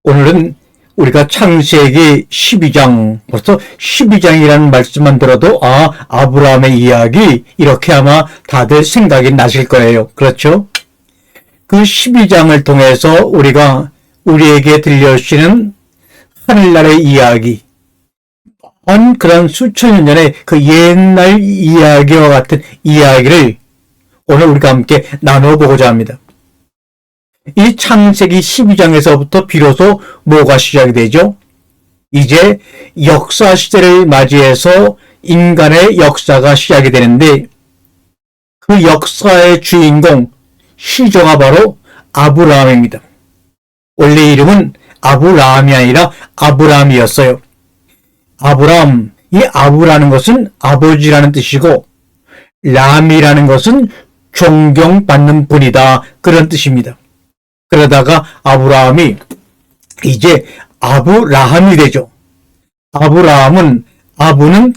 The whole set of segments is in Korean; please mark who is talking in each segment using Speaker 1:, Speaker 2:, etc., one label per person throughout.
Speaker 1: 오늘은 우리가 창세기 12장, 벌써 12장이라는 말씀만 들어도 아브라함의 이야기 이렇게 아마 다들 생각이 나실 거예요. 그렇죠? 그 12장을 통해서 우리가 우리에게 들려주시는 하늘나라의 이야기, 그런 수천 년 전의 그 옛날 이야기와 같은 이야기를 오늘 우리가 함께 나눠보고자 합니다. 이 창세기 12장에서부터 비로소 뭐가 시작이 되죠? 이제 역사 시대를 맞이해서 인간의 역사가 시작이 되는데, 그 역사의 주인공, 시조가 바로 아브라함입니다. 원래 이름은 아브라함이 아니라 아브람이었어요. 아브람, 이 아브라는 것은 아버지라는 뜻이고, 람이라는 것은 존경받는 분이다, 그런 뜻입니다. 그러다가 아브라함이 이제 아브라함이 되죠. 아브라함은, 아브는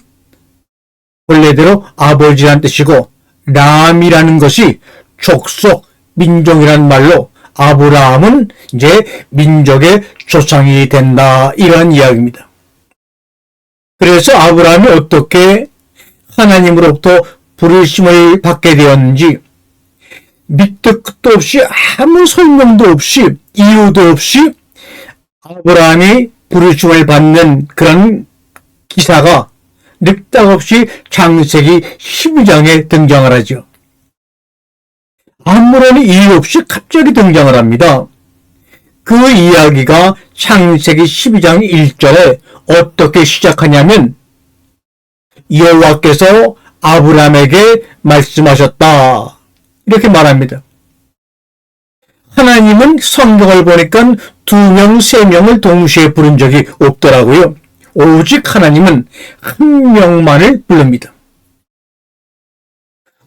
Speaker 1: 원래대로 아버지란 뜻이고, 람이라는 것이 족속, 민족이란 말로 아브라함은 이제 민족의 조상이 된다, 이런 이야기입니다. 그래서 아브라함이 어떻게 하나님으로부터 부르심을 받게 되었는지, 밑도 끝도 없이, 아무 설명도 없이, 이유도 없이 아브라함이 부르심을 받는 그런 기사가 늑닥없이 창세기 12장에 등장을 하죠. 아무런 이유 없이 갑자기 등장을 합니다. 그 이야기가 창세기 12장 1절에 어떻게 시작하냐면, 여호와께서 아브라함에게 말씀하셨다, 이렇게 말합니다. 하나님은 성경을 보니까 2명, 3명을 동시에 부른 적이 없더라고요. 오직 하나님은 한 명만을 부릅니다.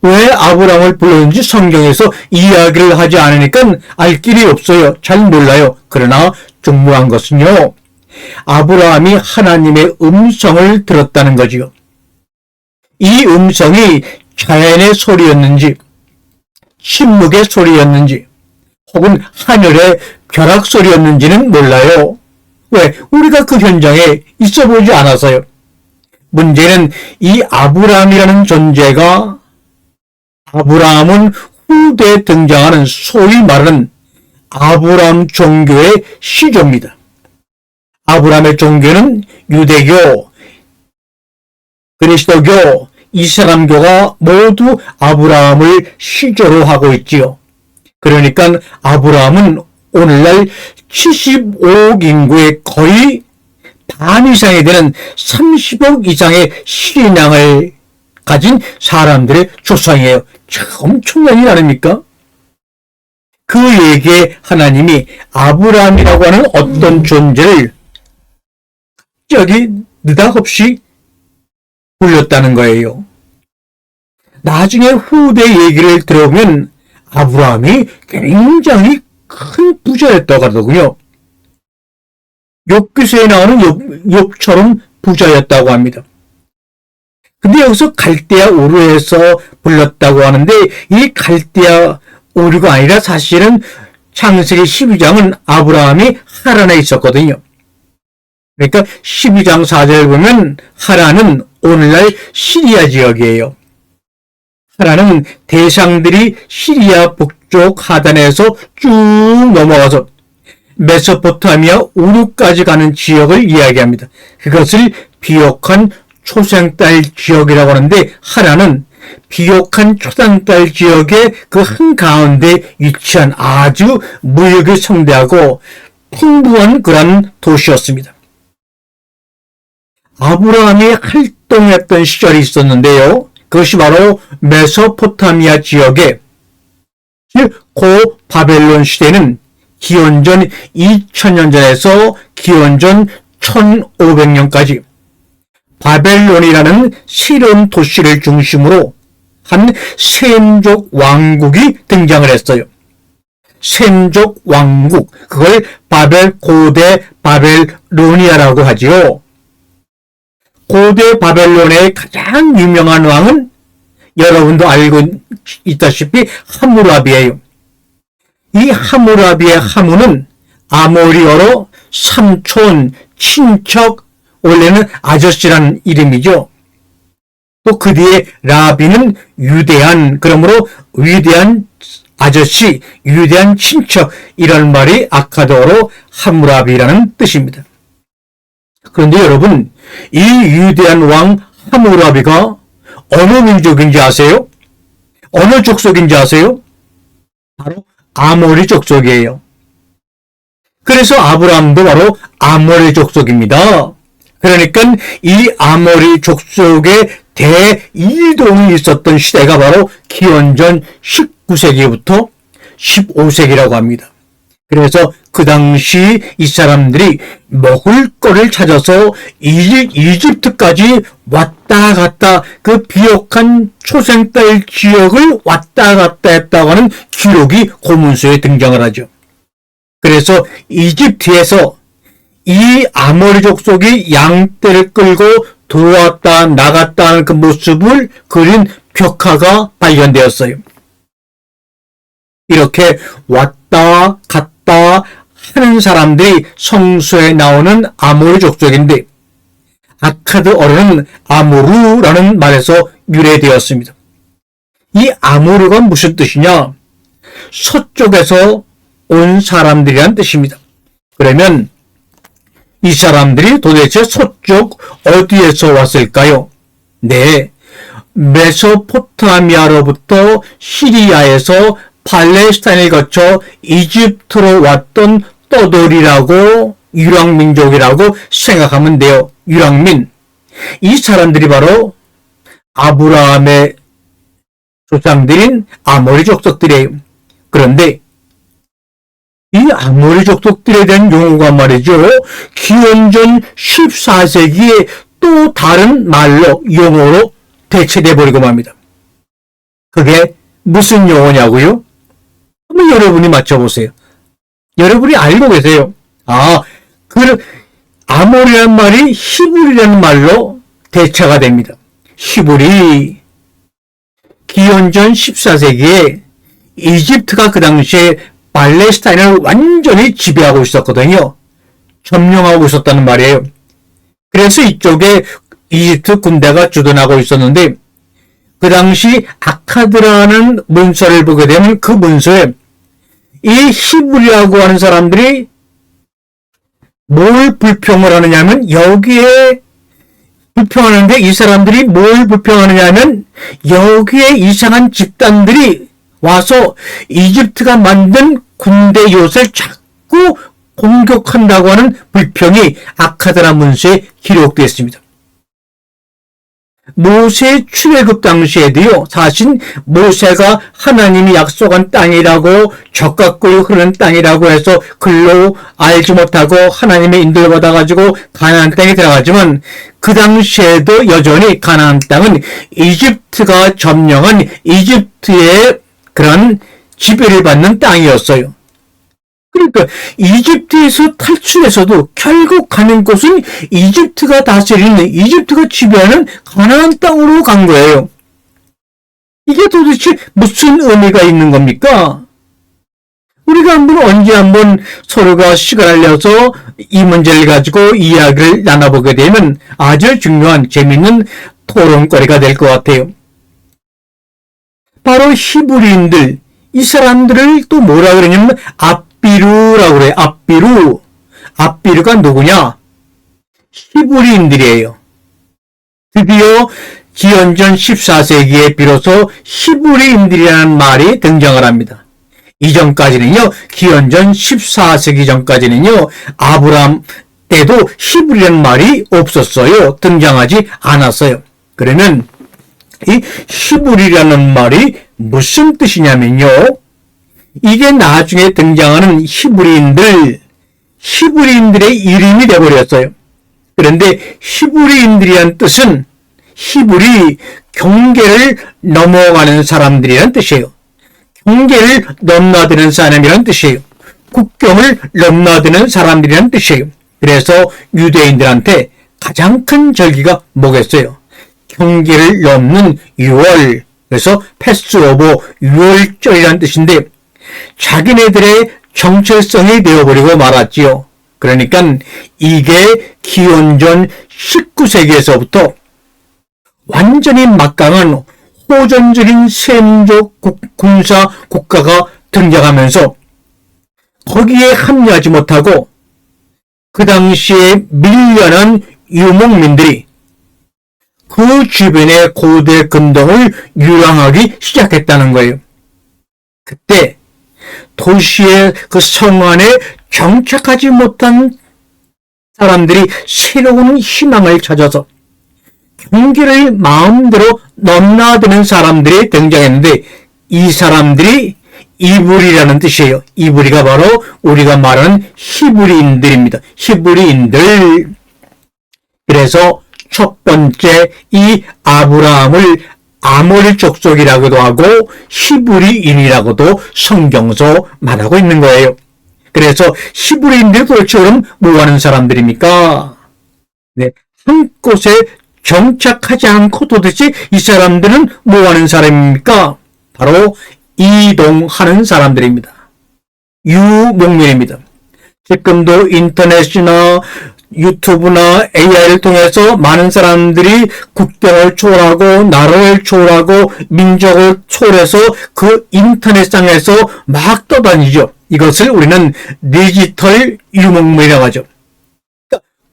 Speaker 1: 왜 아브라함을 불렀는지 성경에서 이야기를 하지 않으니까 알 길이 없어요. 잘 몰라요. 그러나 중요한 것은요, 아브라함이 하나님의 음성을 들었다는 거지요. 이 음성이 자연의 소리였는지, 침묵의 소리였는지, 혹은 하늘의 벼락 소리였는지는 몰라요. 왜? 우리가 그 현장에 있어 보지 않아서요. 문제는 이 아브라함이라는 존재가, 아브라함은 후대에 등장하는 소위 말하는 아브라함 종교의 시조입니다. 아브라함의 종교는 유대교, 그리스도교, 이슬람교가 모두 아브라함을 시조로 하고 있지요. 그러니까 아브라함은 오늘날 75억 인구의 거의 반 이상이 되는 30억 이상의 신앙을 가진 사람들의 조상이에요. 참 엄청난 일 아닙니까? 그 얘기에 하나님이 아브라함이라고 하는 어떤 존재를 갑자기 느닷없이 불렸다는 거예요. 나중에 후대 얘기를 들어보면 아브라함이 굉장히 큰 부자였다고 하더군요. 욥기서에 나오는 욥처럼 부자였다고 합니다. 근데 여기서 갈대아 우르에서 불렀다고 하는데, 이 갈대아 우르가 아니라 사실은 창세기 12장은 아브라함이 하란에 있었거든요. 그러니까 12장 4절 보면 하란은 오늘날 시리아 지역이에요. 하란은 대상들이 시리아 북쪽 하단에서 쭉 넘어가서 메소포타미아 우르까지 가는 지역을 이야기합니다. 그것을 비옥한 초생딸 지역이라고 하는데, 하란은 비옥한 초생딸 지역의 그 한가운데 위치한 아주 무역이 성대하고 풍부한 그런 도시였습니다. 아브라함이 활동했던 시절이 있었는데요. 그것이 바로 메소포타미아 지역에, 즉 고 바벨론 시대는 기원전 2000년 전에서 기원전 1500년까지 바벨론이라는 새로운 도시를 중심으로 한 셈족 왕국이 등장을 했어요. 셈족 왕국, 그걸 고대 바벨로니아라고 하지요. 고대 바벨론의 가장 유명한 왕은 여러분도 알고 있다시피 하무라비예요. 이 하무라비의 하무는 아모리어로 삼촌, 친척, 원래는 아저씨라는 이름이죠. 또 그 뒤에 라비는 위대한, 그러므로 위대한 아저씨, 위대한 친척, 이런 말이 아카드어로 하무라비라는 뜻입니다. 그런데 여러분, 이 위대한 왕 하무라비가 어느 민족인지 아세요? 어느 족속인지 아세요? 바로 아모리 족속이에요. 그래서 아브라함도 바로 아모리 족속입니다. 그러니까 이 아모리 족속의 대이동이 있었던 시대가 바로 기원전 19세기부터 15세기라고 합니다. 그래서 그 당시 이 사람들이 먹을 거를 찾아서 이집트까지 왔다 갔다 그 비옥한 초생딸 지역을 왔다 갔다 했다고 하는 기록이 고문서에 등장을 하죠. 그래서 이집트에서 이 아모리 족속이 양떼를 끌고 들어왔다 나갔다 하는 그 모습을 그린 벽화가 발견되었어요. 이렇게 왔다 갔다 하는 사람들이 성서에 나오는 아모리 족속인데 아카드어로는 아모르라는 말에서 유래되었습니다. 이 아모르가 무슨 뜻이냐? 서쪽에서 온 사람들이란 뜻입니다. 그러면 이 사람들이 도대체 서쪽 어디에서 왔을까요? 네, 메소포타미아로부터 시리아에서 팔레스타인을 거쳐 이집트로 왔던 떠돌이라고 유랑민족이라고 생각하면 돼요. 유랑민. 이 사람들이 바로 아브라함의 조상들인 아모리 족속들이에요. 그런데 이 아모리 족속들에 대한 용어가 말이죠. 기원전 14세기에 또 다른 말로 용어로 대체돼 버리고 맙니다. 그게 무슨 용어냐고요? 한번 여러분이 맞춰보세요. 여러분이 알고 계세요. 아모리라는 말이 히브리라는 말로 대체가 됩니다. 히브리. 기원전 14세기에 이집트가 그 당시에 팔레스타인을 완전히 지배하고 있었거든요. 점령하고 있었다는 말이에요. 그래서 이쪽에 이집트 군대가 주둔하고 있었는데 그 당시 아카드라는 문서를 보게 되면 그 문서에 이 히브리라고 하는 사람들이 뭘 불평을 하느냐면 여기에 불평하는데 이 사람들이 뭘 불평하느냐면 여기에 이상한 집단들이 와서 이집트가 만든 군대 요새를 자꾸 공격한다고 하는 불평이 아카드라 문서에 기록되어 있습니다. 모세 출애굽 당시에도요, 사실 모세가 하나님이 약속한 땅이라고 적각꿀이 흐르는 땅이라고 해서 글로 알지 못하고 하나님의 인도를 받아가지고 가나안 땅에 들어가지만 그 당시에도 여전히 가나안 땅은 이집트가 점령한 이집트의 그런 지배를 받는 땅이었어요. 그러니까 이집트에서 탈출해서도 결국 가는 곳은 이집트가 다스리는, 이집트가 지배하는 가나안 땅으로 간 거예요. 이게 도대체 무슨 의미가 있는 겁니까? 우리가 언제 한번 서로가 시간을 내서 이 문제를 가지고 이야기를 나눠보게 되면 아주 중요한 재미있는 토론거리가 될 것 같아요. 바로 히브리인들, 이 사람들을 또 뭐라 그러냐면 앞비루라고 그래요. 앞비루. 앞비루가 누구냐? 히브리인들이에요. 드디어 기원전 14세기에 비로소 히브리인들이라는 말이 등장을 합니다. 이전까지는요, 기원전 14세기 전까지는요, 아브라함 때도 히브리라는 말이 없었어요. 등장하지 않았어요. 그러면 이 히브리라는 말이 무슨 뜻이냐면요, 이게 나중에 등장하는 히브리인들의 이름이 되어버렸어요. 그런데 히브리인들이란 뜻은 히브리, 경계를 넘어가는 사람들이란 뜻이에요. 경계를 넘나드는 사람이란 뜻이에요. 국경을 넘나드는 사람들이란 뜻이에요. 그래서 유대인들한테 가장 큰 절기가 뭐겠어요? 경계를 넘는 6월, 그래서 패스오버 6월절이라는 뜻인데 자기네들의 정체성이 되어버리고 말았지요. 그러니까 이게 기원전 19세기에서부터 완전히 막강한 호전적인 세민족 군사 국가가 등장하면서 거기에 합류하지 못하고 그 당시에 밀려난 유목민들이 그 주변의 고대 근동을 유랑하기 시작했다는 거예요. 그때 도시의 그 성 안에 정착하지 못한 사람들이 새로운 희망을 찾아서 경기를 마음대로 넘나드는 사람들이 등장했는데 이 사람들이 이브리라는 뜻이에요. 이브리가 바로 우리가 말하는 히브리인들입니다. 히브리인들. 그래서 첫 번째 이 아브라함을 아모리 족속이라고도 하고 히브리인이라고도 성경서 말하고 있는 거예요. 그래서 히브리인들 도대체 그럼 뭐하는 사람들입니까? 네, 한 곳에 정착하지 않고 도대체 이 사람들은 뭐하는 사람입니까? 바로 이동하는 사람들입니다. 유목민입니다. 지금도 인터넷이나 유튜브나 AI를 통해서 많은 사람들이 국경을 초월하고 나라를 초월하고 민족을 초월해서 그 인터넷상에서 막 떠다니죠. 이것을 우리는 디지털 유목민이라고 하죠.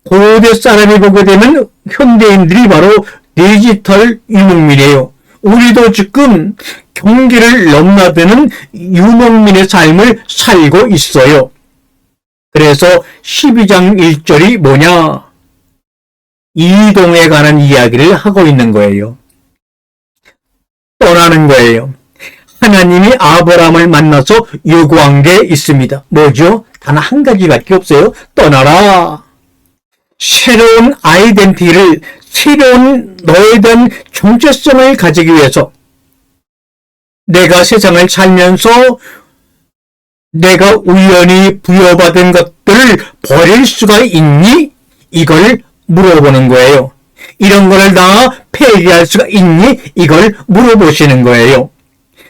Speaker 1: 고대 사람이 보게 되면 현대인들이 바로 디지털 유목민이에요. 우리도 지금 경기를 넘나드는 유목민의 삶을 살고 있어요. 그래서 12장 1절이 뭐냐? 이동에 관한 이야기를 하고 있는 거예요. 떠나는 거예요. 하나님이 아브라함을 만나서 요구한 게 있습니다. 뭐죠? 단 한 가지밖에 없어요. 떠나라. 새로운 아이덴티티를, 새로운 너에 대한 정체성을 가지기 위해서 내가 세상을 살면서 내가 우연히 부여받은 것들을 버릴 수가 있니? 이걸 물어보는 거예요. 이런 거를 다 폐기할 수가 있니? 이걸 물어보시는 거예요.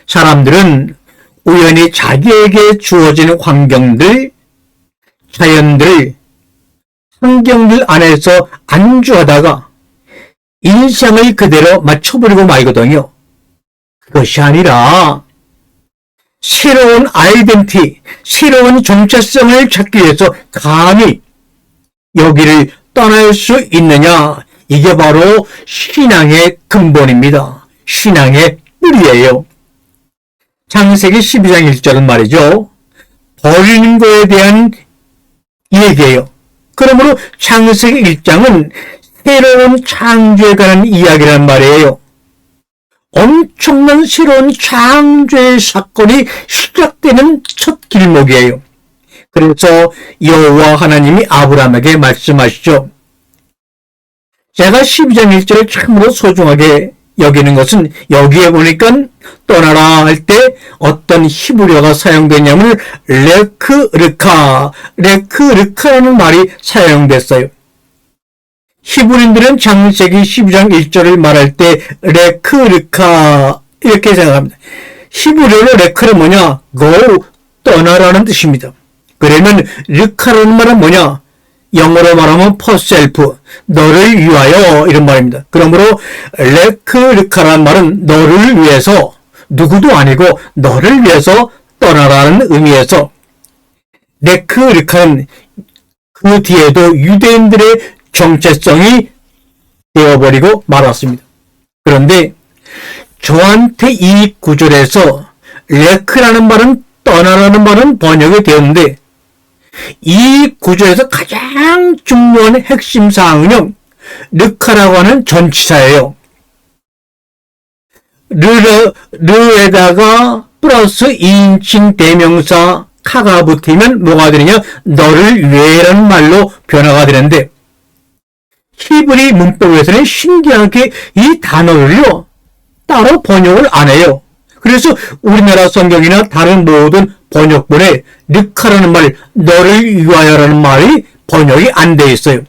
Speaker 1: 사람들은 우연히 자기에게 주어지는 환경들, 자연들, 환경들 안에서 안주하다가 인상을 그대로 맞춰버리고 말거든요. 그것이 아니라 새로운 아이덴티티, 새로운 정체성을 찾기 위해서 감히 여기를 떠날 수 있느냐? 이게 바로 신앙의 근본입니다. 신앙의 뿌리예요. 창세기 12장 1절은 말이죠. 버리는 것에 대한 얘기예요. 그러므로 창세기 1장은 새로운 창조에 관한 이야기란 말이에요. 엄청난 새로운 창조의 사건이 시작되는 첫 길목이에요. 그래서 여호와 하나님이 아브라함에게 말씀하시죠. 제가 12장 1절을 참으로 소중하게 여기는 것은 여기에 보니까 떠나라 할 때 어떤 히브리어가 사용되냐면 레크르카라는 말이 사용됐어요. 히브리인들은 창세기 12장 1절을 말할 때 레크르카 이렇게 생각합니다. 히브리어로 레크는 뭐냐? go, 떠나라는 뜻입니다. 그러면 르카라는 말은 뭐냐? 영어로 말하면 for self, 너를 위하여 이런 말입니다. 그러므로 레크르카라는 말은 너를 위해서, 누구도 아니고 너를 위해서 떠나라는 의미에서 레크르카는 그 뒤에도 유대인들의 정체성이 되어버리고 말았습니다. 그런데 저한테 이 구절에서 레크라는 말은 떠나라는 말은 번역이 되었는데 이 구절에서 가장 중요한 핵심 사항은요, 르카라고 하는 전치사예요. 르에다가 플러스 2인칭 대명사 카가 붙으면 뭐가 되느냐? 너를 위해라는 말로 변화가 되는데 히브리 문법에서는 신기하게 이 단어를요 따로 번역을 안 해요. 그래서 우리나라 성경이나 다른 모든 번역본에 르카라는 말, 너를 위하여라는 말이 번역이 안 돼 있어요.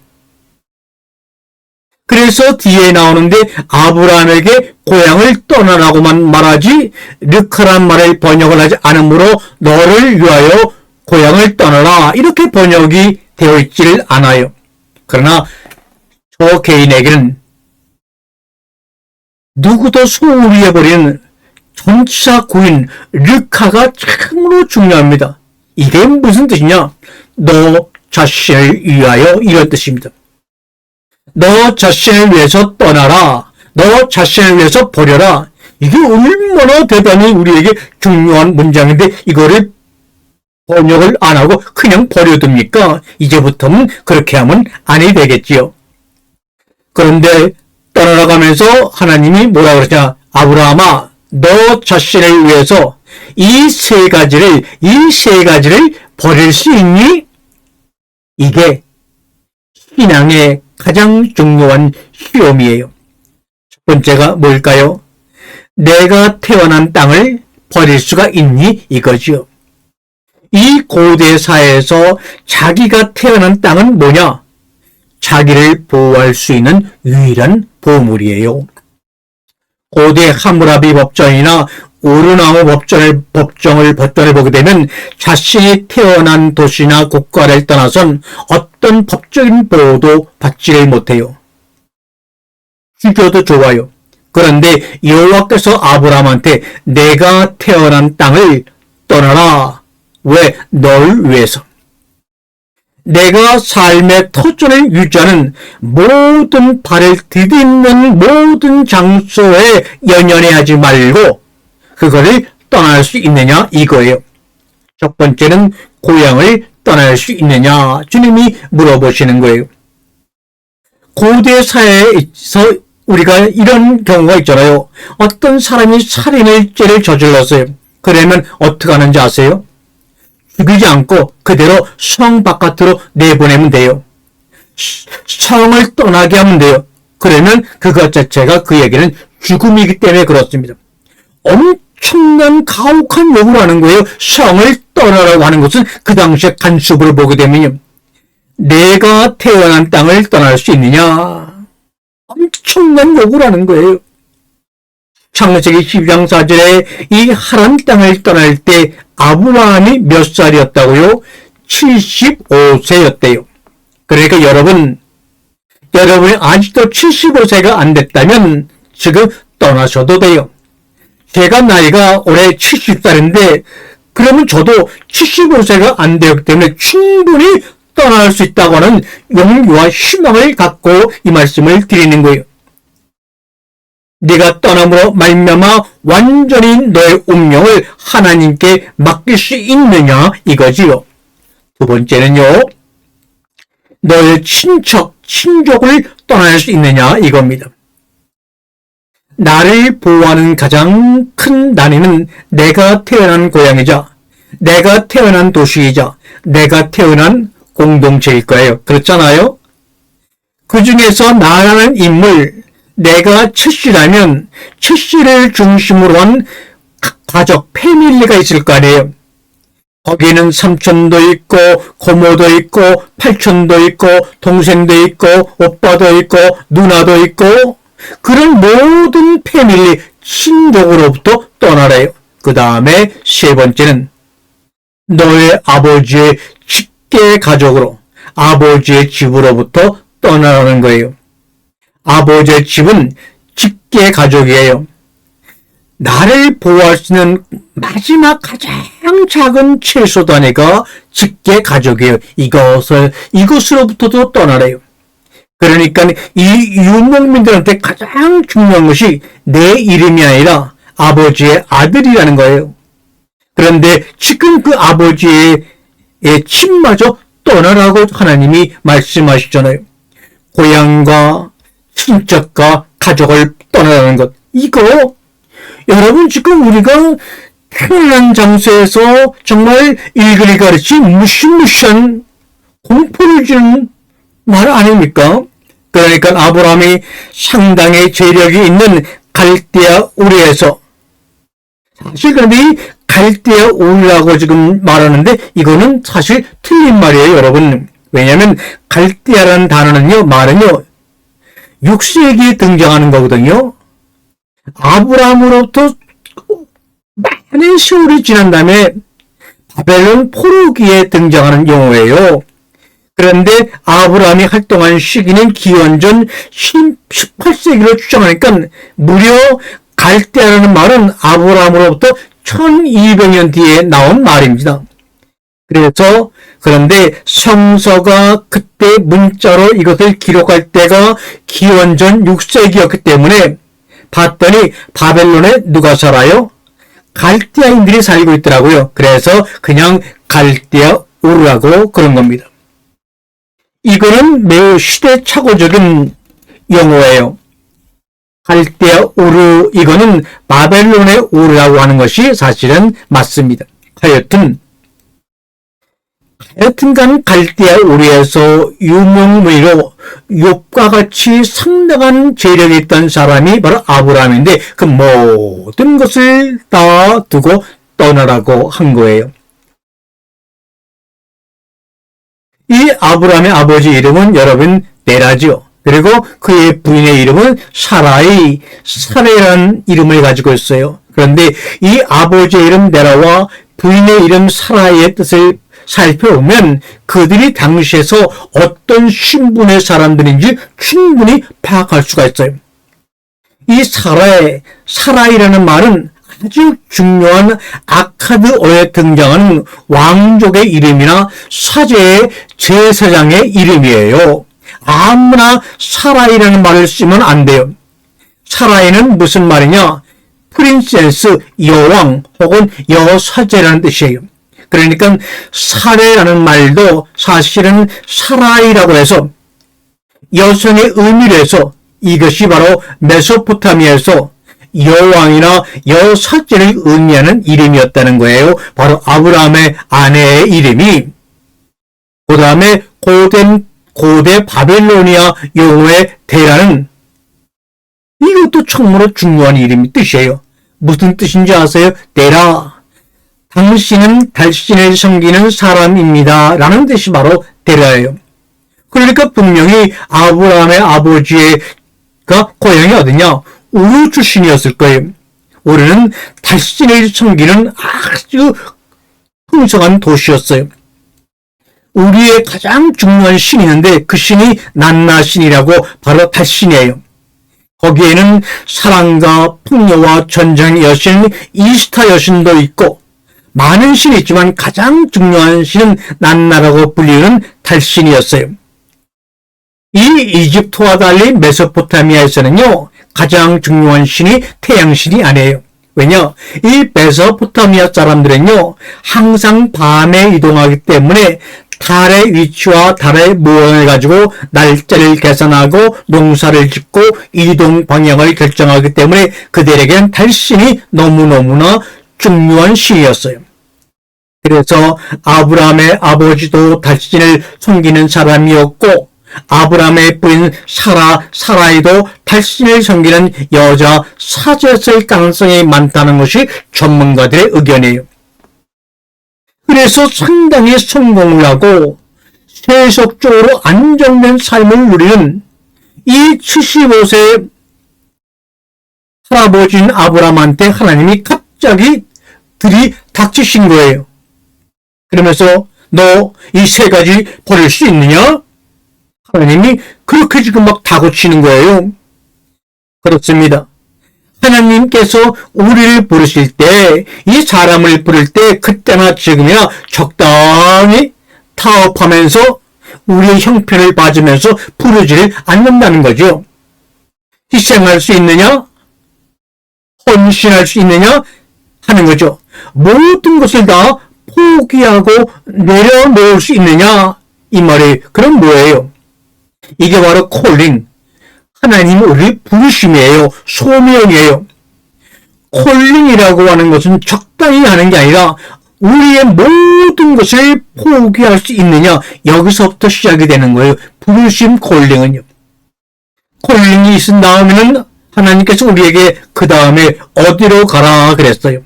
Speaker 1: 그래서 뒤에 나오는데 아브라함에게 고향을 떠나라고만 말하지 르카라는 말을 번역을 하지 않으므로 너를 위하여 고향을 떠나라 이렇게 번역이 되어 있지를 않아요. 그러나 저 개인에게는 누구도 소홀히 해버리는 전치사 구인 르카가 참으로 중요합니다. 이게 무슨 뜻이냐? 너 자신을 위하여, 이런 뜻입니다. 너 자신을 위해서 떠나라. 너 자신을 위해서 버려라. 이게 얼마나 대단히 우리에게 중요한 문장인데 이거를 번역을 안 하고 그냥 버려둡니까? 이제부터는 그렇게 하면 아니 되겠지요. 그런데 떠나가면서 하나님이 뭐라 그러냐? 아브라함아, 너 자신을 위해서 이 세 가지를 버릴 수 있니? 이게 신앙의 가장 중요한 시험이에요. 첫 번째가 뭘까요? 내가 태어난 땅을 버릴 수가 있니? 이거지요. 이 고대 사회에서 자기가 태어난 땅은 뭐냐? 자기를 보호할 수 있는 유일한 보물이에요. 고대 하무라비 법전이나 우르나무 법정을 보게 되면 자신이 태어난 도시나 국가를 떠나선 어떤 법적인 보호도 받지를 못해요. 죽여도 좋아요. 그런데 여호와께서 아브라함한테 내가 태어난 땅을 떠나라. 왜? 널 위해서. 내가 삶의 터전을 유지하는 모든 발을 디딛는 모든 장소에 연연해하지 말고 그거를 떠날 수 있느냐 이거예요. 첫 번째는 고향을 떠날 수 있느냐 주님이 물어보시는 거예요. 고대 사회에서 우리가 이런 경우가 있잖아요. 어떤 사람이 살인죄를 저질렀어요. 그러면 어떻게 하는지 아세요? 죽이지 않고 그대로 성 바깥으로 내보내면 돼요. 성을 떠나게 하면 돼요. 그러면 그것 자체가 그에게는 죽음이기 때문에 그렇습니다. 엄청난 가혹한 욕을 하는 거예요. 성을 떠나라고 하는 것은 그 당시에 간섭으로 보게 되면요. 내가 태어난 땅을 떠날 수 있느냐? 엄청난 욕을 하는 거예요. 창세기 12장 4절에 이 하란 땅을 떠날 때 아브라함이 몇 살이었다고요? 75세였대요. 그러니까 여러분이 아직도 75세가 안 됐다면 지금 떠나셔도 돼요. 제가 나이가 올해 70살인데 그러면 저도 75세가 안 되었기 때문에 충분히 떠날 수 있다고 하는 용기와 희망을 갖고 이 말씀을 드리는 거예요. 네가 떠남으로 말미암아 완전히 너의 운명을 하나님께 맡길 수 있느냐 이거지요. 두 번째는요. 너의 친족을 떠날 수 있느냐 이겁니다. 나를 보호하는 가장 큰 단위는 내가 태어난 고향이자 내가 태어난 도시이자 내가 태어난 공동체일 거예요. 그렇잖아요? 그 중에서 나라는 인물, 내가 칠씨라면 칠씨를 중심으로 한 가족, 패밀리가 있을 거 아니에요. 거기는 삼촌도 있고 고모도 있고 팔촌도 있고 동생도 있고 오빠도 있고 누나도 있고 그런 모든 패밀리, 친족으로부터 떠나래요. 그 다음에 세 번째는 너의 아버지의 직계 가족으로 아버지의 집으로부터 떠나라는 거예요. 아버지의 집은 직계 가족이에요. 나를 보호할 수 있는 마지막 가장 작은 최소 단위가 직계 가족이에요. 이것으로부터도 떠나래요. 그러니까 이 유목민들한테 가장 중요한 것이 내 이름이 아니라 아버지의 아들이라는 거예요. 그런데 지금 그 아버지의 친마저 떠나라고 하나님이 말씀하시잖아요. 고향과 친척과 가족을 떠나라는 것. 이거 여러분 지금 우리가 태어난 장소에서 정말 일그리 가르치 무시무시한 공포를 주는 말 아닙니까? 그러니까 아브라함이 상당히 재력이 있는 갈대아 우르에서 사실 그런데 이 갈대아 우르라고 지금 말하는데 이거는 사실 틀린 말이에요, 여러분. 왜냐하면 갈대아라는 단어는요, 말은요 6세기에 등장하는 거거든요. 아브라함으로부터 많은 세월이 지난 다음에 바벨론 포로기에 등장하는 용어예요. 그런데 아브라함이 활동한 시기는 기원전 18세기로 추정하니까 무려 갈대아라는 말은 아브라함으로부터 1200년 뒤에 나온 말입니다. 그런데 성서가 그때 문자로 이것을 기록할 때가 기원전 6세기였기 때문에 봤더니 바벨론에 누가 살아요? 갈대아인들이 살고 있더라고요. 그래서 그냥 갈대아 우르라고 그런 겁니다. 이거는 매우 시대착오적인 용어예요. 갈대아 우르, 이거는 바벨론의 우르라고 하는 것이 사실은 맞습니다. 하여튼간 갈대아 우르에서 유명무이로 욥과 같이 상당한 재력이 있던 사람이 바로 아브라함인데 그 모든 것을 다 두고 떠나라고 한 거예요. 이 아브라함의 아버지 이름은 여러분 데라죠. 그리고 그의 부인의 이름은 사라이라는 이름을 가지고 있어요. 그런데 이 아버지의 이름 데라와 부인의 이름 사라이의 뜻을 살펴보면 그들이 당시에서 어떤 신분의 사람들인지 충분히 파악할 수가 있어요. 이 사라이라는 말은 아주 중요한 아카드어에 등장하는 왕족의 이름이나 사제의 제사장의 이름이에요. 아무나 사라이라는 말을 쓰면 안 돼요. 사라이는 무슨 말이냐? 프린세스, 여왕 혹은 여사제라는 뜻이에요. 그러니까 사례라는 말도 사실은 사라이라고 해서 여성의 의미로 해서 이것이 바로 메소포타미아에서 여왕이나 여사제를 의미하는 이름이었다는 거예요. 바로 아브라함의 아내의 이름이. 그 다음에 고대 바벨로니아 용어의 데라는 이것도 참으로 중요한 이름이 뜻이에요. 무슨 뜻인지 아세요? 데라. 당신은 달신을 섬기는 사람입니다. 라는 뜻이 바로 데라예요. 그러니까 분명히 아브라함의 아버지가 고향이 어디냐? 우르 출신이었을 거예요. 우르는 달신을 섬기는 아주 풍성한 도시였어요. 우리의 가장 중요한 신이 있는데 그 신이 난나 신이라고 바로 달신이에요. 거기에는 사랑과 풍요와 전쟁의 여신 이스타 여신도 있고 많은 신이 있지만 가장 중요한 신은 난나라고 불리는 달신이었어요. 이 이집트와 달리 메소포타미아에서는요, 가장 중요한 신이 태양신이 아니에요. 왜냐? 이 메소포타미아 사람들은요, 항상 밤에 이동하기 때문에 달의 위치와 달의 모양을 가지고 날짜를 계산하고 농사를 짓고 이동 방향을 결정하기 때문에 그들에겐 달신이 너무너무나 중요한 신이었어요. 그래서 아브라함의 아버지도 달신을 섬기는 사람이었고 아브라함의 부인 사라이도 달신을 섬기는 여자 사제였을 가능성이 많다는 것이 전문가들의 의견이에요. 그래서 상당히 성공을 하고 세속적으로 안정된 삶을 누리는 이 75세 할아버지인 아브라함한테 하나님이 갑자기 들이닥치신 거예요. 그러면서 너 이 세 가지 버릴 수 있느냐? 하나님이 그렇게 지금 막 다그치는 거예요. 그렇습니다. 하나님께서 우리를 부르실 때, 이 사람을 부를 때 그때나 지금이나 적당히 타협하면서 우리의 형편을 봐주면서 부르지를 않는다는 거죠. 희생할 수 있느냐? 헌신할 수 있느냐? 하는 거죠. 모든 것을 다 포기하고 내려놓을 수 있느냐? 이 말이 그럼 뭐예요? 이게 바로 콜링. 하나님이 우리를 부르심이에요. 소명이에요. 콜링이라고 하는 것은 적당히 하는 게 아니라 우리의 모든 것을 포기할 수 있느냐? 여기서부터 시작이 되는 거예요. 부르심 콜링은요. 콜링이 있은 다음에는 하나님께서 우리에게 그 다음에 어디로 가라 그랬어요.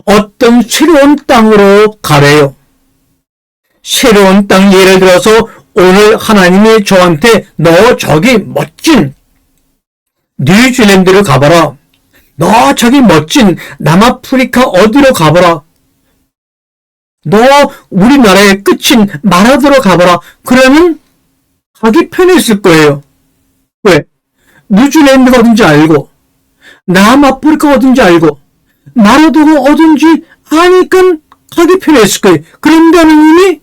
Speaker 1: 어떤 새로운 땅으로 가래요. 새로운 땅, 예를 들어서 오늘 하나님이 저한테 너 저기 멋진 뉴질랜드로 가봐라. 너 저기 멋진 남아프리카 어디로 가봐라. 너 우리나라의 끝인 마라도로 가봐라. 그러면 가기 편했을 거예요. 왜? 뉴질랜드가 어딘지 알고 남아프리카 어딘지 알고 마라도가 어딘지 아니까 가기 편했을 거예요. 그런데 하느님이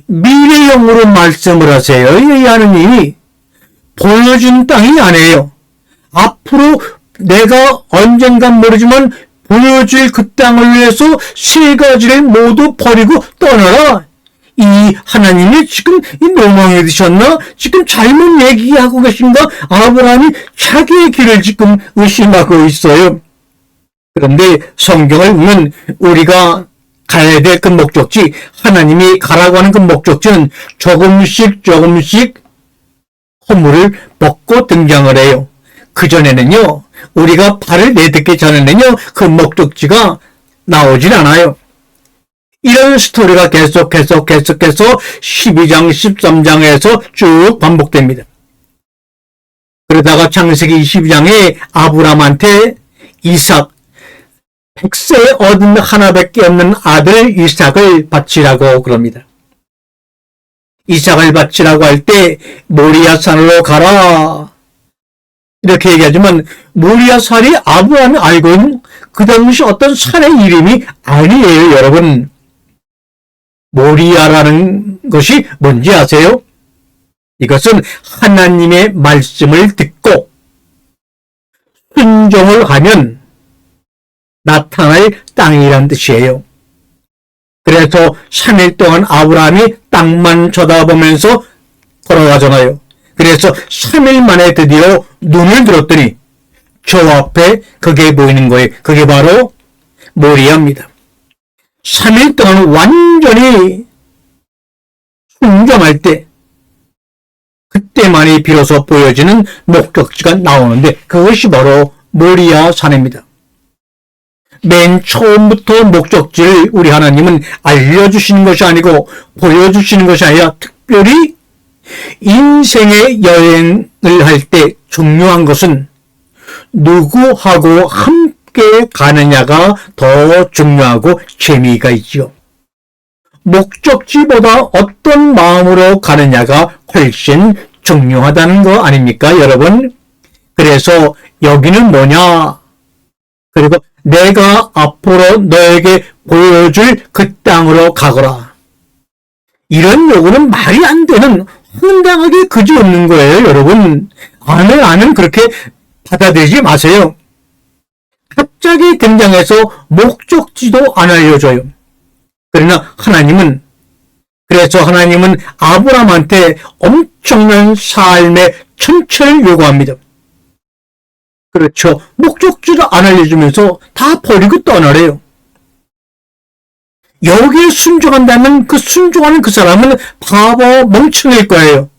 Speaker 1: 미래형으로 말씀을 하세요. 이 하느님이 보여준 땅이 아니에요. 앞으로 내가 언젠간 모르지만 보여줄 그 땅을 위해서 세 가지를 모두 버리고 떠나라. 이 하나님이 지금 이 노망이 드셨나? 지금 잘못 얘기하고 계신가? 아브라함이 자기의 길을 지금 의심하고 있어요. 그런데 성경을 보면 우리가 가야 될 그 목적지, 하나님이 가라고 하는 그 목적지는 조금씩 허물을 벗고 등장을 해요. 그전에는요, 우리가 발을 내딛기 전에는요, 그 목적지가 나오질 않아요. 이런 스토리가 계속해서 12장, 13장에서 쭉 반복됩니다. 그러다가 창세기 22장에 아브라함한테 이삭, 100세 얻은 하나밖에 없는 아들 이삭을 바치라고 그럽니다. 이삭을 바치라고 할 때 모리아 산으로 가라. 이렇게 얘기하지만 모리아 산이 아브라함이 알고 있는 그 당시 어떤 산의 이름이 아니에요, 여러분. 모리아라는 것이 뭔지 아세요? 이것은 하나님의 말씀을 듣고 순종을 하면 나타날 땅이란 뜻이에요. 그래서 3일 동안 아브라함이 땅만 쳐다보면서 걸어가잖아요. 그래서 3일 만에 드디어 눈을 들었더니 저 앞에 그게 보이는 거예요. 그게 바로 모리아입니다. 3일 동안 완전히 순종할 때 그때만이 비로소 보여지는 목적지가 나오는데 그것이 바로 모리아 산입니다. 맨 처음부터 목적지를 우리 하나님은 알려주시는 것이 아니고 보여주시는 것이 아니라 특별히 인생의 여행을 할 때 중요한 것은 누구하고 함께 가느냐가 더 중요하고 재미가 있지요. 목적지보다 어떤 마음으로 가느냐가 훨씬 중요하다는 거 아닙니까, 여러분? 그래서 여기는 뭐냐? 그리고 내가 앞으로 너에게 보여줄 그 땅으로 가거라. 이런 요구는 말이 안 되는 황당하게 그지없는 거예요, 여러분. 아는 그렇게 받아들이지 마세요. 갑자기 등장해서 목적지도 안 알려줘요. 그러나 그래서 하나님은 아브라함한테 엄청난 삶의 천체를 요구합니다. 그렇죠. 목적지를 안 알려주면서 다 버리고 떠나래요. 여기에 순종한다면 그 순종하는 그 사람은 바보 멍청일 거예요.